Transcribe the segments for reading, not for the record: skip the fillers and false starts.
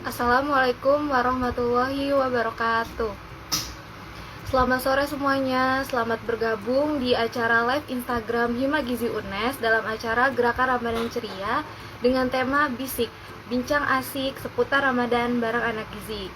Assalamualaikum warahmatullahi wabarakatuh. Selamat sore semuanya, selamat bergabung di acara live Instagram Hima Gizi UNES dalam acara Gerakan Ramadan Ceria dengan tema Bisik, bincang asik seputar Ramadan bareng anak gizi.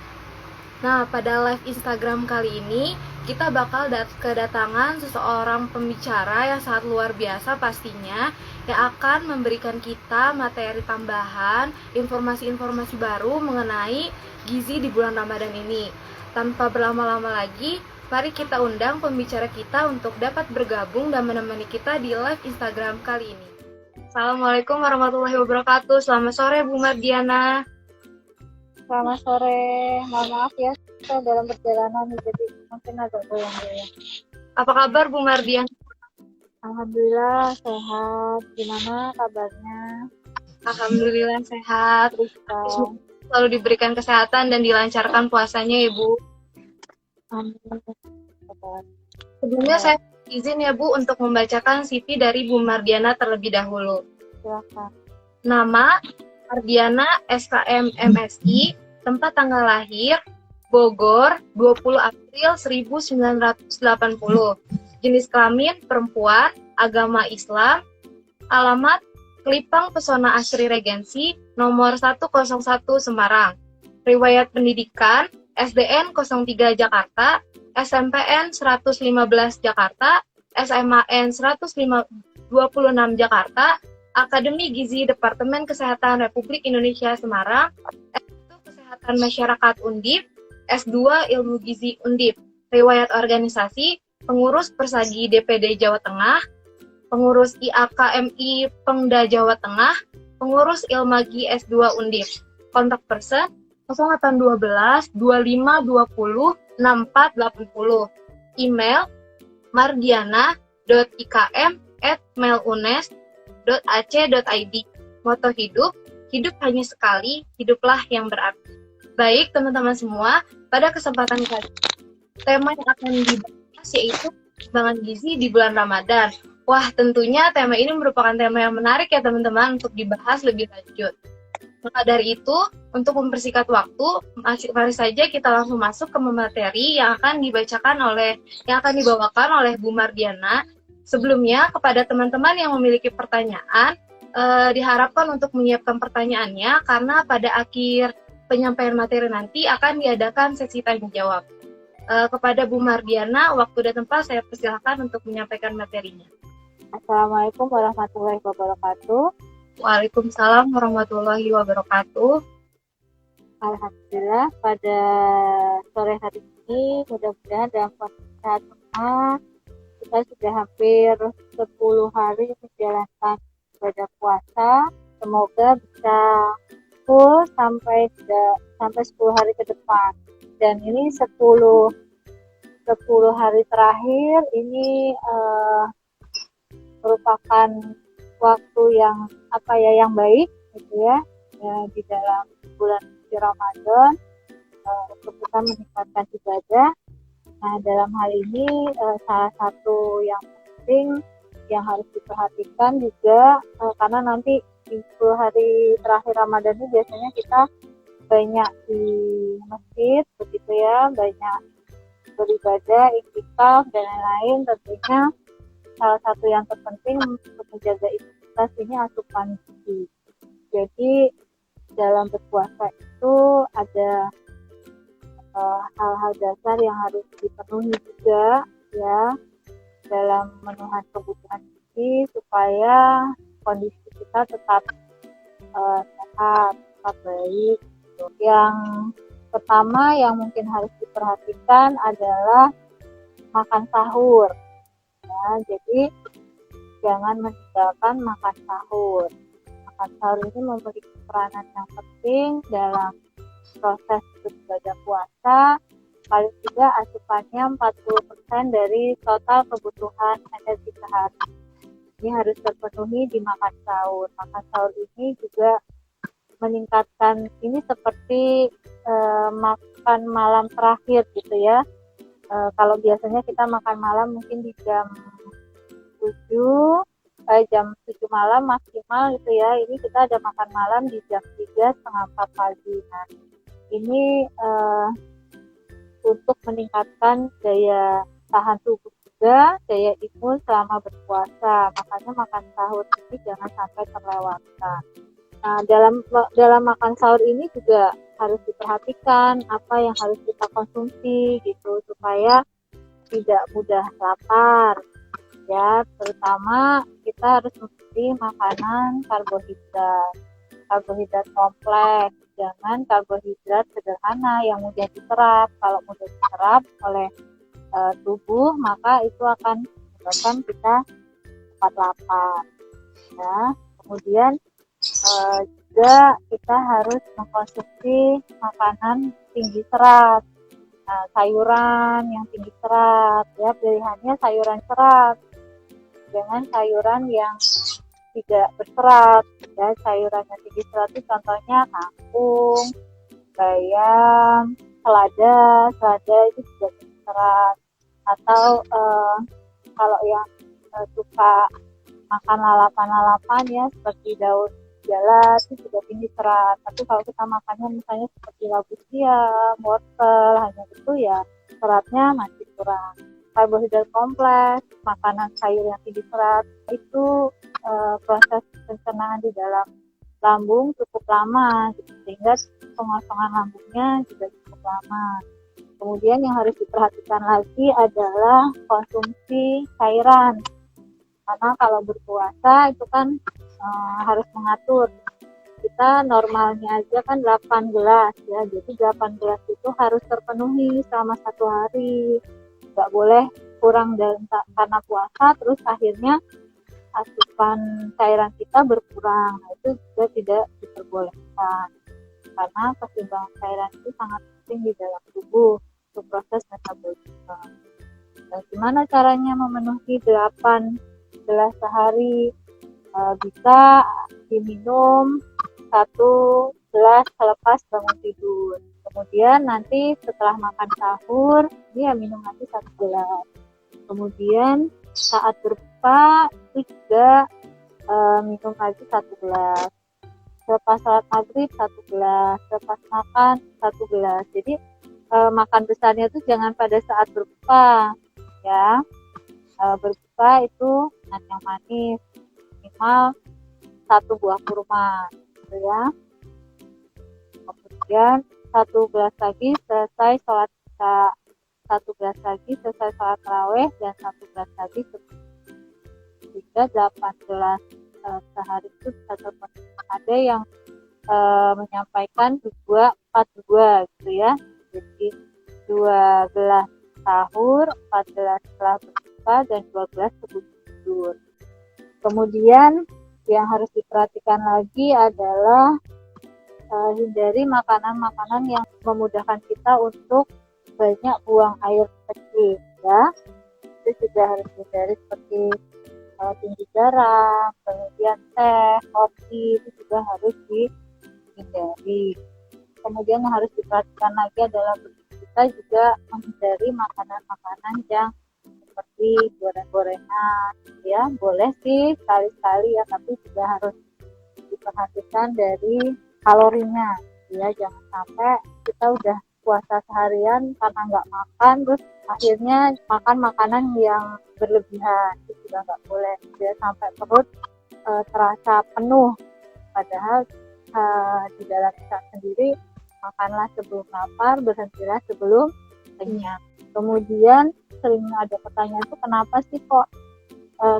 Nah, pada live Instagram kali ini kita bakal kedatangan seseorang pembicara yang sangat luar biasa pastinya, yang akan memberikan kita materi tambahan, informasi-informasi baru mengenai gizi di bulan Ramadan ini. Tanpa berlama-lama lagi, mari kita undang pembicara kita untuk dapat bergabung dan menemani kita di live Instagram kali ini. Assalamualaikum warahmatullahi wabarakatuh. Selamat sore Bu Mardiana. Selamat sore, mohon maaf ya, saya dalam perjalanan jadi mungkin agak goyang-goyang. Apa kabar Bu Mardiana? Alhamdulillah sehat, gimana kabarnya? Alhamdulillah sehat. Rizka. Selalu diberikan kesehatan dan dilancarkan puasanya ya Bu. Amin. Sebelumnya saya izin ya Bu untuk membacakan CV dari Bu Mardiana terlebih dahulu. Silakan. Nama Mardiana SKM MSI, tempat tanggal lahir Bogor 20 April 1980. Jenis kelamin perempuan, agama Islam, alamat Kelipang Pesona Asri Regensi, nomor 101 Semarang. Riwayat pendidikan SDN 03 Jakarta, SMPN 115 Jakarta, SMAN 126 Jakarta, Akademi Gizi Departemen Kesehatan Republik Indonesia Semarang, S1 Kesehatan Masyarakat Undip, S2 Ilmu Gizi Undip. Riwayat organisasi, pengurus Persagi DPD Jawa Tengah, pengurus IAKMI Pengda Jawa Tengah, pengurus Ilmagi S2 Undip. Kontak person 0812 25 20 6480. Email mardiana.ikm@mailunes.ac.id. Moto hidup, hidup hanya sekali, hiduplah yang berarti. Baik teman-teman semua, pada kesempatan kali ini, tema yang akan dibahas yaitu perkembangan gizi di bulan Ramadan. Wah, tentunya tema ini merupakan tema yang menarik ya teman-teman untuk dibahas lebih lanjut. Maka dari itu, untuk mempersingkat waktu, mari saja kita langsung masuk ke materi yang akan dibawakan oleh Bu Mardiana. Sebelumnya, kepada teman-teman yang memiliki pertanyaan, diharapkan untuk menyiapkan pertanyaannya, karena pada akhir penyampaian materi nanti akan diadakan sesi tanya jawab. Kepada Bu Mardiana, waktu dan tempat saya persilakan untuk menyampaikan materinya. Assalamualaikum warahmatullahi wabarakatuh. Waalaikumsalam warahmatullahi wabarakatuh. Alhamdulillah pada sore hari ini mudah-mudahan dalam kondisi sehat semua. Kita sudah hampir 10 hari menjalankan ibadah puasa. Semoga bisa full sampai 10 hari ke depan. Dan ini 10 hari terakhir ini merupakan waktu yang baik gitu ya, di dalam bulan suci Ramadan untuk kita meningkatkan ibadah. Nah, dalam hal ini salah satu yang penting yang harus diperhatikan juga karena nanti di 10 hari terakhir Ramadan ini biasanya kita banyak di masjid begitu ya, banyak beribadah, iktikaf dan lain-lain. Tentunya salah satu yang terpenting untuk menjaga imunitas ini asupan gizi. Jadi dalam berpuasa itu ada hal-hal dasar yang harus dipenuhi juga ya dalam memenuhi kebutuhan gizi supaya kondisi kita tetap sehat, tetap baik. Yang pertama yang mungkin harus diperhatikan adalah makan sahur. Ya, jadi jangan meninggalkan makan sahur. Makan sahur ini memiliki peranan yang penting dalam proses beribadah puasa. Paling tidak asupannya 40% dari total kebutuhan energi sehari. Ini harus terpenuhi di makan sahur. Makan sahur ini juga meningkatkan ini seperti makan malam terakhir gitu ya. Kalau biasanya kita makan malam mungkin di jam 7 malam maksimal gitu ya. Ini kita ada makan malam di jam 3 setengah 4 pagi. Nah, ini untuk meningkatkan daya tahan tubuh juga, daya imun selama berpuasa. Makanya makan sahur ini jangan sampai terlewatkan. Nah, dalam makan sahur ini juga harus diperhatikan apa yang harus kita konsumsi gitu supaya tidak mudah lapar. Ya, terutama kita harus memilih makanan karbohidrat kompleks, jangan karbohidrat sederhana yang mudah diserap. Kalau mudah diserap oleh tubuh, maka itu akan menyebabkan kita cepat lapar. Ya, kemudian juga kita harus mengkonsumsi makanan tinggi serat, sayuran yang tinggi serat. Ya, pilihannya sayuran serat, jangan sayuran yang tidak berserat. Ya, sayuran yang tinggi serat itu contohnya kangkung, bayam, selada itu juga tinggi serat. Atau kalau yang suka makan lalapan ya seperti daun jala itu juga tinggi serat. Tapi kalau kita makannya misalnya seperti labu siam, wortel, hanya itu ya seratnya masih kurang. Karbohidrat kompleks, makanan sayur yang tinggi serat itu proses pencernaan di dalam lambung cukup lama, sehingga pengosongan lambungnya juga cukup lama. Kemudian yang harus diperhatikan lagi adalah konsumsi cairan, karena kalau berpuasa itu kan harus mengatur. Kita normalnya aja kan 8 gelas ya, jadi 8 gelas itu harus terpenuhi selama 1 hari. Nggak boleh kurang karena puasa, terus akhirnya asupan cairan kita berkurang. Nah, itu juga tidak diperbolehkan, karena keseimbangan cairan itu sangat penting di dalam tubuh untuk proses metabolisme. Dan gimana caranya memenuhi 8 gelas sehari? Bisa diminum 1 gelas selepas bangun tidur. Kemudian nanti setelah makan sahur, dia minum lagi 1 gelas. Kemudian saat berbuka itu juga minum lagi 1 gelas. Selepas salat maghrib 1 gelas. Selepas makan 1 gelas. Jadi makan besarnya itu jangan pada saat berbuka, ya. Berbuka itu yang manis, minimal 1 buah kurma, gitu ya. Kemudian 1 gelas lagi selesai sholat isya, 1 gelas lagi selesai sholat tarawih, dan 1 gelas lagi sehingga 8 gelas sehari itu bisa terpenuhi. Ada yang menyampaikan 2-4-2 gitu ya, jadi 2 gelas sahur, 4 gelas setelah berbuka, dan 2 gelas sebelum tidur. Kemudian yang harus diperhatikan lagi adalah hindari makanan-makanan yang memudahkan kita untuk banyak buang air kecil, ya. Itu juga harus dihindari, seperti tinggi garam, kemudian teh, kopi, itu juga harus dihindari. Kemudian yang harus diperhatikan lagi adalah kita juga menghindari makanan-makanan yang seperti goreng-gorengan, ya. Boleh sih sekali-sekali ya, tapi juga harus diperhatikan dari kalorinya, ya. Jangan sampai kita udah puasa seharian karena nggak makan, terus akhirnya makan makanan yang berlebihan. Itu juga nggak boleh, ya, sampai perut terasa penuh. Padahal di dalam Islam sendiri, makanlah sebelum lapar, berhentilah sebelum kenyang. Kemudian sering ada pertanyaan itu, kenapa sih kok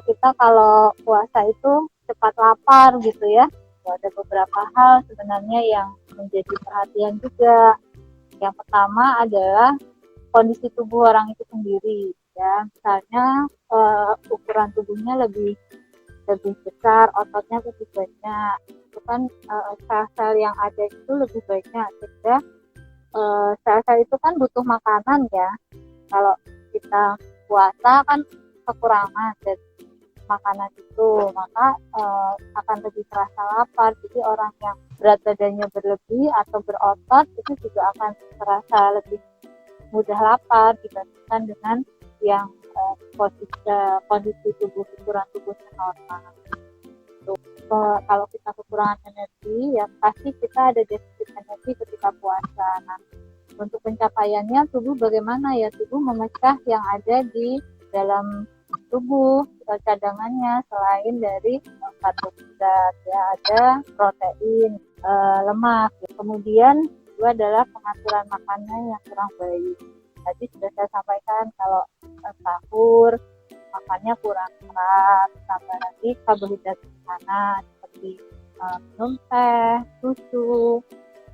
kita kalau puasa itu cepat lapar gitu ya? Ada beberapa hal sebenarnya yang menjadi perhatian juga. Yang pertama adalah kondisi tubuh orang itu sendiri, ya. Misalnya ukuran tubuhnya lebih besar, ototnya lebih banyak, itu kan sel-sel yang ada itu lebih banyak, sehingga sel-sel itu kan butuh makanan, ya. Kalau kita puasa kan kekurangan dari makanan itu, maka akan lebih terasa lapar. Jadi orang yang berat badannya berlebih atau berotot itu juga akan terasa lebih mudah lapar dibandingkan dengan yang kondisi tubuh, ukuran tubuhnya normal. kalau kita kekurangan energi, ya pasti kita ada defisit energi ketika puasa. Nah, untuk pencapaiannya tubuh bagaimana ya? Tubuh memecah yang ada di dalam tubuh cadangannya selain dari karbohidrat, ya ada protein, lemak. Kemudian itu adalah pengaturan makannya yang kurang baik. Tadi sudah saya sampaikan kalau sahur makannya kurang serat, tambah lagi karbohidrat sana seperti minum teh, susu,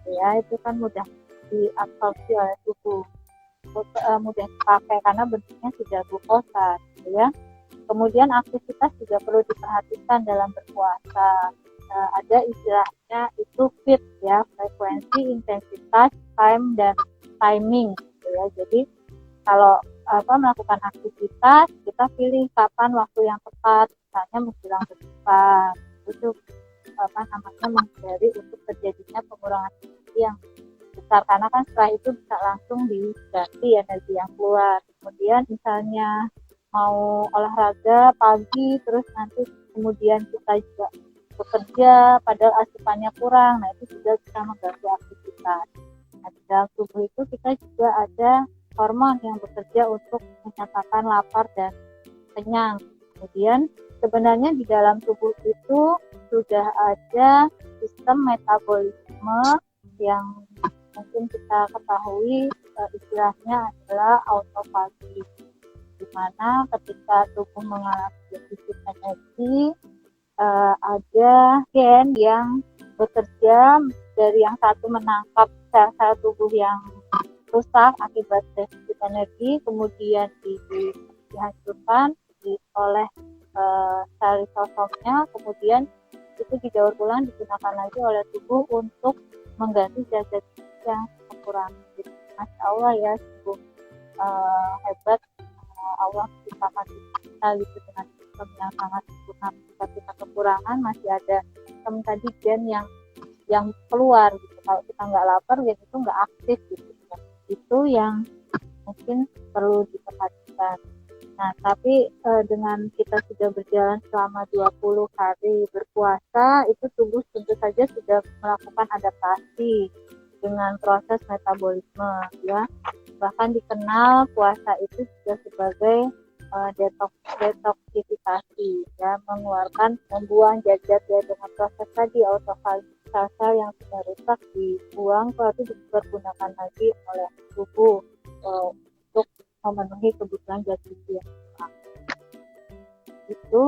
ya itu kan mudah diabsorpsi oleh tubuh, mudah dipakai karena bentuknya sudah glukosa, gitu ya. Kemudian aktivitas juga perlu diperhatikan dalam berpuasa. Ada istilahnya itu fit ya, frekuensi, intensitas, time dan timing, gitu ya. Jadi kalau melakukan aktivitas, kita pilih kapan waktu yang tepat, misalnya menjelang berbuka, itu menghindari untuk terjadinya pengurangan energi yang besar, karena kan setelah itu bisa langsung diganti energi yang keluar. Kemudian misalnya mau olahraga pagi, terus nanti kemudian kita juga bekerja padahal asupannya kurang, nah itu juga bisa mengganggu aktivitas. Nah, di dalam tubuh itu kita juga ada hormon yang bekerja untuk menyatakan lapar dan kenyang. Kemudian sebenarnya di dalam tubuh itu sudah ada sistem metabolisme yang mungkin kita ketahui, istilahnya adalah autofagi, di mana ketika tubuh mengalami defisit energi, ada gen yang bekerja dari yang satu menangkap sel-sel tubuh yang rusak akibat defisit energi, kemudian dihancurkan oleh sel lisosomnya, kemudian itu didaur ulang digunakan lagi oleh tubuh untuk mengganti zat-zat yang kekurangan. Masya Allah ya, sungguh hebat Allah menciptakan kita gitu dengan sistem yang sangat sempurna. Ketika kita kekurangan masih ada sistem tadi gen yang keluar gitu. Kalau kita nggak lapar, gen itu nggak aktif gitu. Itu yang mungkin perlu diperhatikan. Nah, tapi dengan kita sudah berjalan selama 20 hari berpuasa, itu tubuh tentu saja sudah melakukan adaptasi dengan proses metabolisme, ya. Bahkan dikenal puasa itu juga sebagai detoksifikasi, ya, membuang zat-zat ya, dengan proses tadi autofagi, sel-sel yang sudah rusak dibuang, lalu dipergunakan lagi oleh tubuh untuk memenuhi kebutuhan zat gizi yang kurang. Itu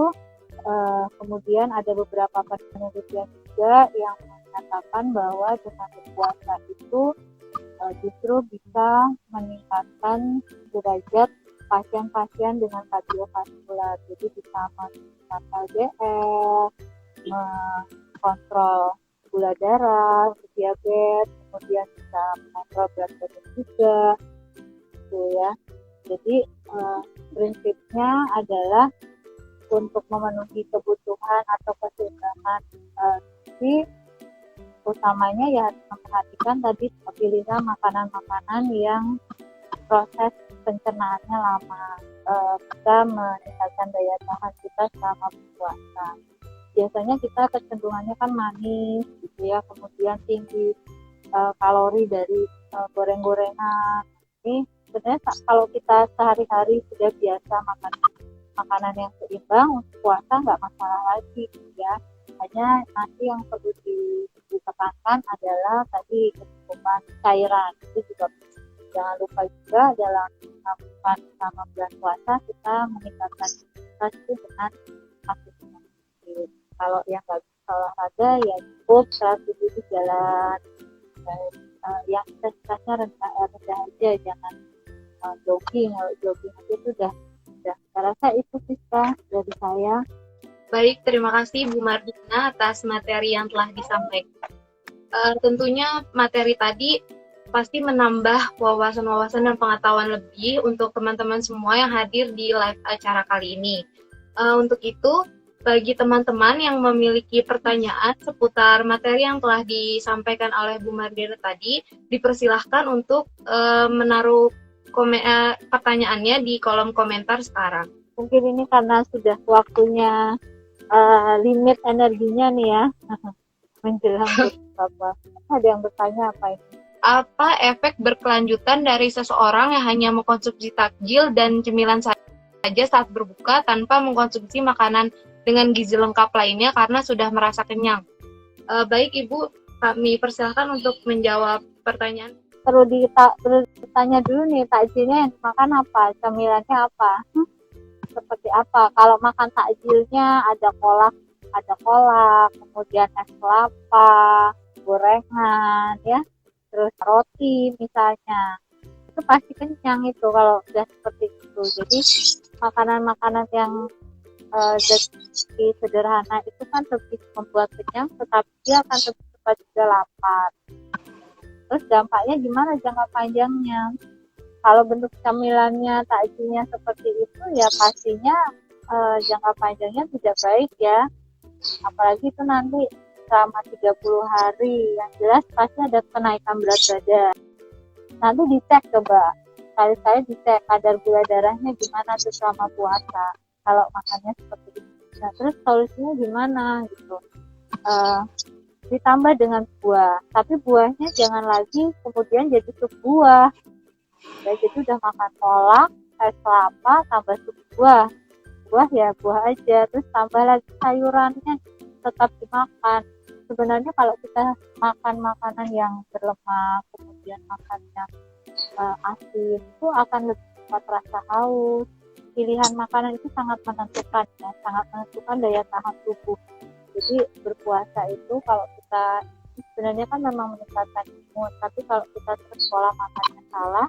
kemudian ada beberapa penelitian juga yang menyatakan bahwa dengan berpuasa itu justru bisa meningkatkan derajat pasien-pasien dengan kardiovaskular, jadi bisa meningkatkan LDL, mengontrol gula darah, diabetes, kemudian bisa mengontrol berat badan juga, gitu ya. Jadi prinsipnya adalah untuk memenuhi kebutuhan atau keseimbangan gizi, utamanya ya harus memperhatikan tadi pilihlah makanan-makanan yang proses pencernaannya lama, bisa meningkatkan daya tahan kita selama berpuasa. Biasanya kita kecenderungannya kan manis gitu ya, kemudian tinggi kalori dari goreng-gorengan. Ini sebenarnya kalau kita sehari-hari sudah biasa makan makanan yang seimbang, untuk puasa nggak masalah lagi gitu ya. Hanya nanti yang perlu ditekankan adalah tadi kecukupan cairan. Itu juga jangan lupa juga dalam melakukan selama bulan puasa kita meningkatkan imunitas itu dengan aktivitas fisik. Kalau yang nggak bisa olahraga ya cukup saat itu jalan. Dan, yang intensitasnya rendah aja, jangan jogging. Kalau jogging aja itu udah saya rasa itu bisa dari saya. Baik, terima kasih Bu Mardina atas materi yang telah disampaikan. Tentunya materi tadi pasti menambah wawasan-wawasan dan pengetahuan lebih untuk teman-teman semua yang hadir di live acara kali ini. Untuk itu, bagi teman-teman yang memiliki pertanyaan seputar materi yang telah disampaikan oleh Bu Mardina tadi, dipersilahkan untuk menaruh pertanyaannya di kolom komentar sekarang. Mungkin ini karena sudah waktunya limit energinya nih ya menjelang berbuka puasa. Ada yang bertanya apa ini? Apa efek berkelanjutan dari seseorang yang hanya mengkonsumsi takjil dan cemilan saja saat berbuka tanpa mengkonsumsi makanan dengan gizi lengkap lainnya karena sudah merasa kenyang? Baik Ibu, kami persilahkan untuk menjawab pertanyaan. Perlu ditanya dulu nih, takjilnya yang makan apa, cemilannya apa, seperti apa. Kalau makan takjilnya ada kolak, kemudian es kelapa, gorengan, ya, terus roti misalnya, itu pasti kenyang itu kalau sudah seperti itu. Jadi makanan-makanan yang jadi sederhana itu kan lebih membuat kenyang, tetapi dia akan lebih cepat juga lapar. Terus dampaknya gimana jangka panjangnya? Kalau bentuk camilannya, takjilnya seperti itu, ya pastinya jangka panjangnya tidak baik ya. Apalagi itu nanti selama 30 hari, yang jelas pasti ada kenaikan berat badan. Nanti dicek coba, sekali-sekali dicek kadar gula darahnya gimana tuh selama puasa. Kalau makannya seperti itu. Nah, terus solusinya gimana gitu? Ditambah dengan buah, tapi buahnya jangan lagi kemudian jadi sup buah. Ya, jadi udah makan kolak, es kelapa, tambah sup buah. Buah ya buah aja, terus tambah lagi sayurannya tetap dimakan. Sebenarnya kalau kita makan makanan yang berlemak, kemudian makannya asin, itu akan lebih cepat rasa haus. Pilihan makanan itu sangat menentukan ya, sangat menentukan daya tahan tubuh. Jadi berpuasa itu kalau kita sebenarnya kan memang meningkatkan imun, tapi kalau kita terus pola makannya salah,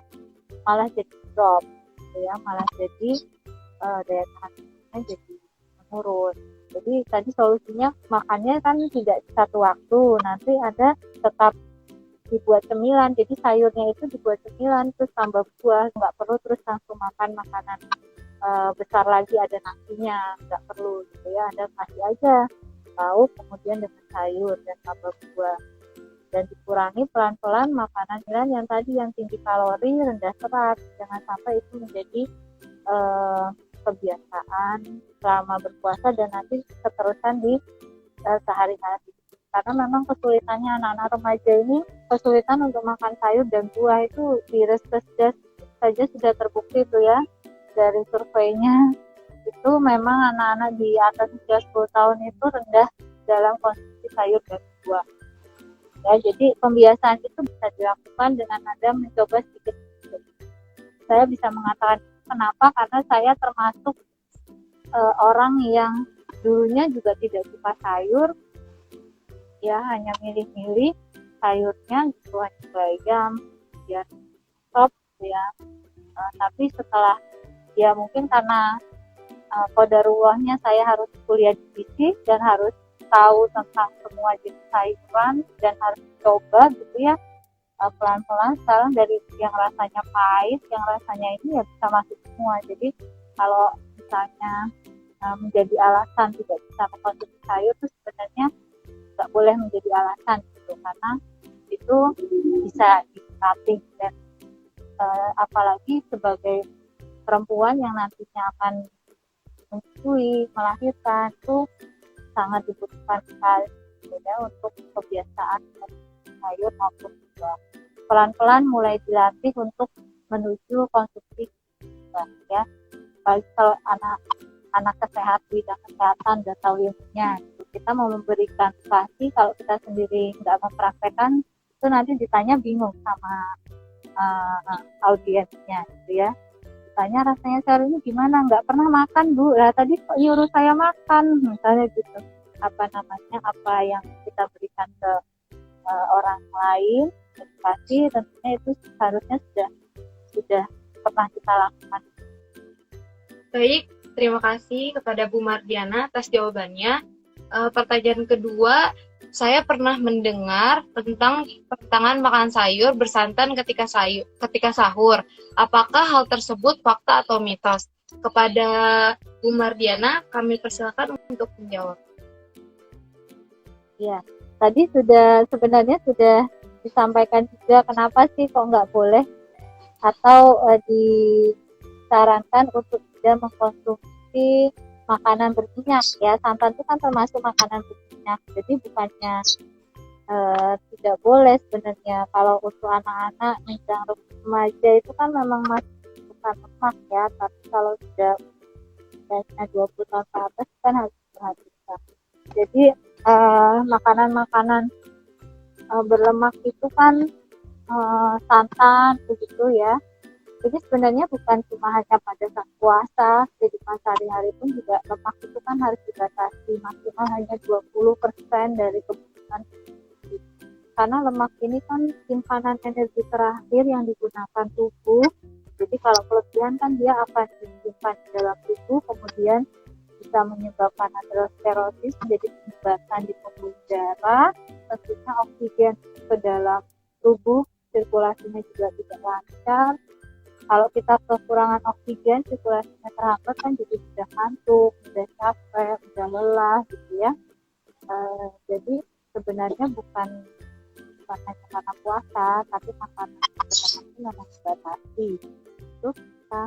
malah jadi drop, gitu ya, malah jadi daya tahan tubuhnya jadi menurun. Jadi tadi solusinya makannya kan tidak satu waktu, nanti ada tetap dibuat cemilan, jadi sayurnya itu dibuat cemilan terus tambah buah, nggak perlu terus langsung makan makanan besar lagi ada nasinya, nggak perlu gitu ya, Anda kasih aja lauk kemudian dengan sayur dan tambah buah, dan dikurangi pelan-pelan makanan yang tadi yang tinggi kalori, rendah serat, jangan sampai itu menjadi kebiasaan selama berpuasa dan nanti keterusan di sehari-hari. Karena memang kesulitannya anak-anak remaja ini kesulitan untuk makan sayur dan buah, itu di Riskesdas saja sudah terbukti itu ya, dari surveinya itu memang anak-anak di atas usia 10 tahun itu rendah dalam konsumsi sayur dan buah. Ya, jadi pembiasaan itu bisa dilakukan dengan Anda mencoba sedikit-sedikit. Saya bisa mengatakan kenapa, karena saya termasuk orang yang dulunya juga tidak suka sayur, ya hanya milih-milih sayurnya gitu, hanya bayam, ya sop, ya. Tapi setelah ya mungkin karena qadarullah-nya saya harus kuliah di fisik dan harus tahu tentang semua jenis sayuran dan harus coba gitu ya, pelan-pelan sekarang dari yang rasanya pahit, yang rasanya ini ya bisa masuk semua. Jadi kalau misalnya menjadi alasan tidak bisa mengkonsumsi sayur itu sebenarnya nggak boleh menjadi alasan gitu, karena itu bisa dilatih dan apalagi sebagai perempuan yang nantinya akan menyusui, melahirkan, itu sangat dibutuhkan sekali ya, untuk kebiasaan sayur maupun buah. Pelan-pelan mulai dilatih untuk menuju konsumsi buah ya. Bagi kalau anak bidang kesehatan dan tahu ilmunya, kita mau memberikan edukasi, kalau kita sendiri nggak mempraktekkan itu nanti ditanya bingung sama audiensnya gitu ya. Tanya rasanya sayur ini gimana, nggak pernah makan Bu, lah tadi kok nyuruh saya makan misalnya gitu. Apa yang kita berikan ke orang lain, edukasi tentunya itu seharusnya sudah pernah kita lakukan. Baik, terima kasih kepada Bu Mardiana atas jawabannya. Pertanyaan kedua, saya pernah mendengar tentang pertentangan makan sayur bersantan ketika sahur. Apakah hal tersebut fakta atau mitos? Kepada Bu Mardiana, kami persilakan untuk menjawab. Ya, tadi sebenarnya sudah disampaikan juga kenapa sih kok nggak boleh atau disarankan untuk tidak mengkonsumsi makanan berminyak ya. Santan itu kan termasuk makanan berminyak. Jadi bukannya tidak boleh sebenarnya kalau untuk anak-anak menjelang remaja itu kan memang masih bukan lemak ya, tapi kalau sudah usianya 20 tahun ke atas kan harus diperhatikan. Jadi makanan-makanan berlemak itu kan santan begitu ya. Jadi sebenarnya bukan cuma hanya pada saat puasa, jadi pas sehari-hari pun juga lemak itu kan harus dibatasi maksimal hanya 20% dari kebutuhan. Karena lemak ini kan simpanan energi terakhir yang digunakan tubuh. Jadi kalau kelebihan kan dia akan disimpan di dalam tubuh, kemudian bisa menyebabkan aterosklerosis, menjadi penyumbatan di pembuluh darah, tentunya oksigen ke dalam tubuh, sirkulasinya juga tidak lancar. Kalau kita kekurangan oksigen, sirkulasinya terhambat kan jadi mudah ngantuk, mudah capek, mudah lelah gitu ya. Jadi sebenarnya bukan hanya karena puasa, tapi makanan itu memang dibatasi. Itu kita.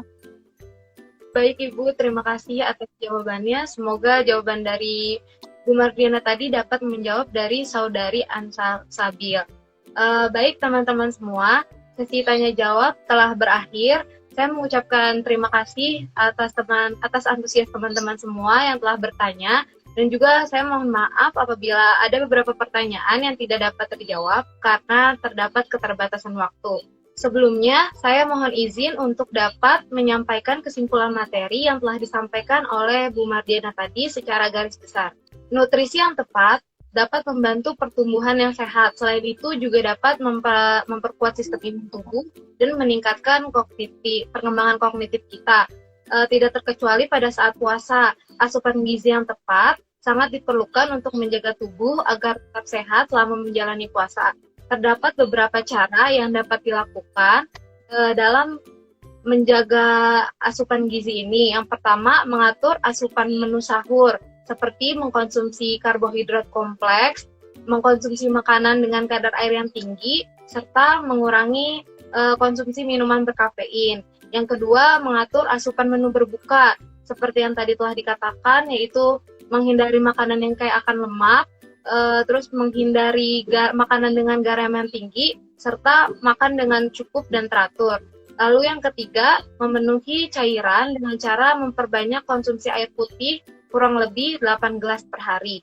Baik Ibu, terima kasih atas jawabannya. Semoga jawaban dari Bu Mardiana tadi dapat menjawab dari saudari Ansal Sabil. Baik teman-teman semua, sesi tanya jawab telah berakhir. Saya mengucapkan terima kasih atas antusias teman-teman semua yang telah bertanya. Dan juga saya mohon maaf apabila ada beberapa pertanyaan yang tidak dapat terjawab karena terdapat keterbatasan waktu. Sebelumnya, saya mohon izin untuk dapat menyampaikan kesimpulan materi yang telah disampaikan oleh Bu Mardiana tadi secara garis besar. Nutrisi yang tepat dapat membantu pertumbuhan yang sehat. Selain itu juga dapat memperkuat sistem imun tubuh dan meningkatkan perkembangan kognitif kita. Tidak terkecuali pada saat puasa, asupan gizi yang tepat sangat diperlukan untuk menjaga tubuh agar tetap sehat selama menjalani puasa. Terdapat beberapa cara yang dapat dilakukan dalam menjaga asupan gizi ini. Yang pertama, mengatur asupan menu sahur, seperti mengkonsumsi karbohidrat kompleks, mengkonsumsi makanan dengan kadar air yang tinggi, serta mengurangi konsumsi minuman berkafein. Yang kedua, mengatur asupan menu berbuka, seperti yang tadi telah dikatakan, yaitu menghindari makanan yang kaya akan lemak, terus menghindari makanan dengan garam yang tinggi, serta makan dengan cukup dan teratur. Lalu yang ketiga, memenuhi cairan dengan cara memperbanyak konsumsi air putih kurang lebih 8 gelas per hari.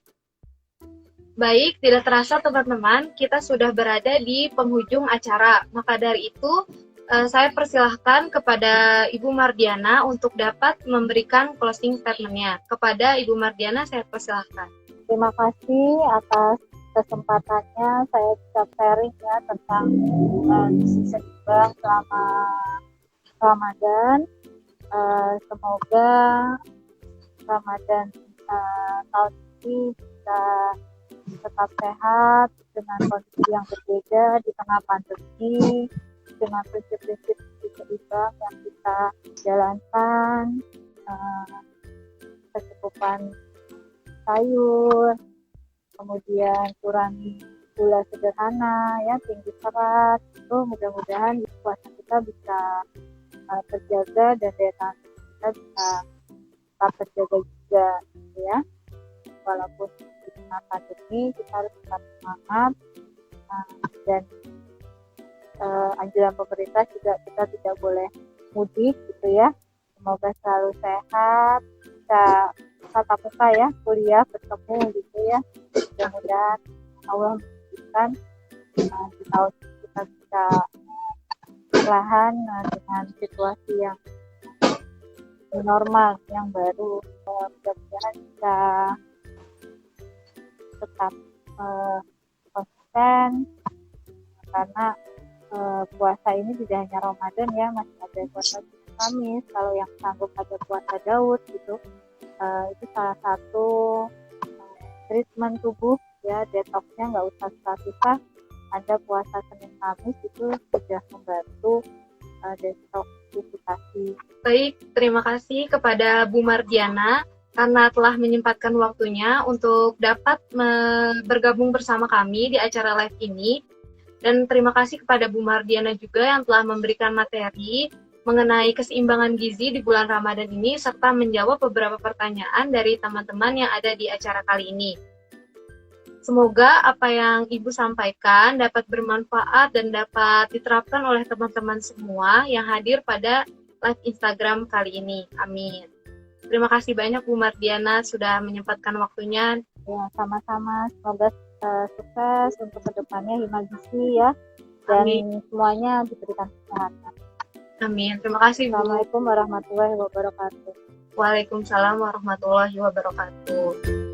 Baik, tidak terasa teman-teman, kita sudah berada di penghujung acara. Maka dari itu, saya persilahkan kepada Ibu Mardiana untuk dapat memberikan closing statement-nya. Kepada Ibu Mardiana, saya persilahkan. Terima kasih atas kesempatannya. Saya bisa sharing ya tentang gizi seimbang selama Ramadan. Semoga Ramadan tahun ini bisa tetap sehat dengan kondisi yang berbeda di tengah pandemi, dengan prinsip-prinsip seimbang yang kita jalankan, kecukupan sayur, kemudian kurangi gula sederhana, ya, tinggi serat. Itu mudah-mudahan puasa kita bisa terjaga dan daya tahan kita bisa tetap terjaga juga, ya. Walaupun di tengah pandemi kita harus tetap semangat dan anjuran pemerintah juga kita tidak boleh mudik gitu ya. Semoga selalu sehat, bisa tatap muka ya, kuliah bertemu gitu ya. Mudah-mudahan Allah memberikan di tahun kita bisa perlahan dengan situasi yang normal yang baru, mudah-mudahan bisa tetap konsisten karena puasa ini tidak hanya Ramadan ya, masih ada puasa Kamis. Kalau yang sanggup ada puasa Daud gitu, itu salah satu treatment tubuh ya, detoxnya nggak usah susah-susah. Ada puasa Senin Kamis itu sudah membantu detoxifikasi. Baik, terima kasih kepada Bu Mardiana karena telah menyempatkan waktunya untuk dapat bergabung bersama kami di acara live ini. Dan terima kasih kepada Bu Mardiana juga yang telah memberikan materi mengenai keseimbangan gizi di bulan Ramadan ini serta menjawab beberapa pertanyaan dari teman-teman yang ada di acara kali ini. Semoga apa yang Ibu sampaikan dapat bermanfaat dan dapat diterapkan oleh teman-teman semua yang hadir pada live Instagram kali ini. Amin. Terima kasih banyak Bu Mardiana sudah menyempatkan waktunya. Ya, sama-sama. Semoga sukses untuk kedepannya Hima Gizi ya. Dan Amin. semuanya diberikan kesehatan. Amin. Terima kasih Bu. Assalamualaikum warahmatullahi wabarakatuh. Waalaikumsalam warahmatullahi wabarakatuh.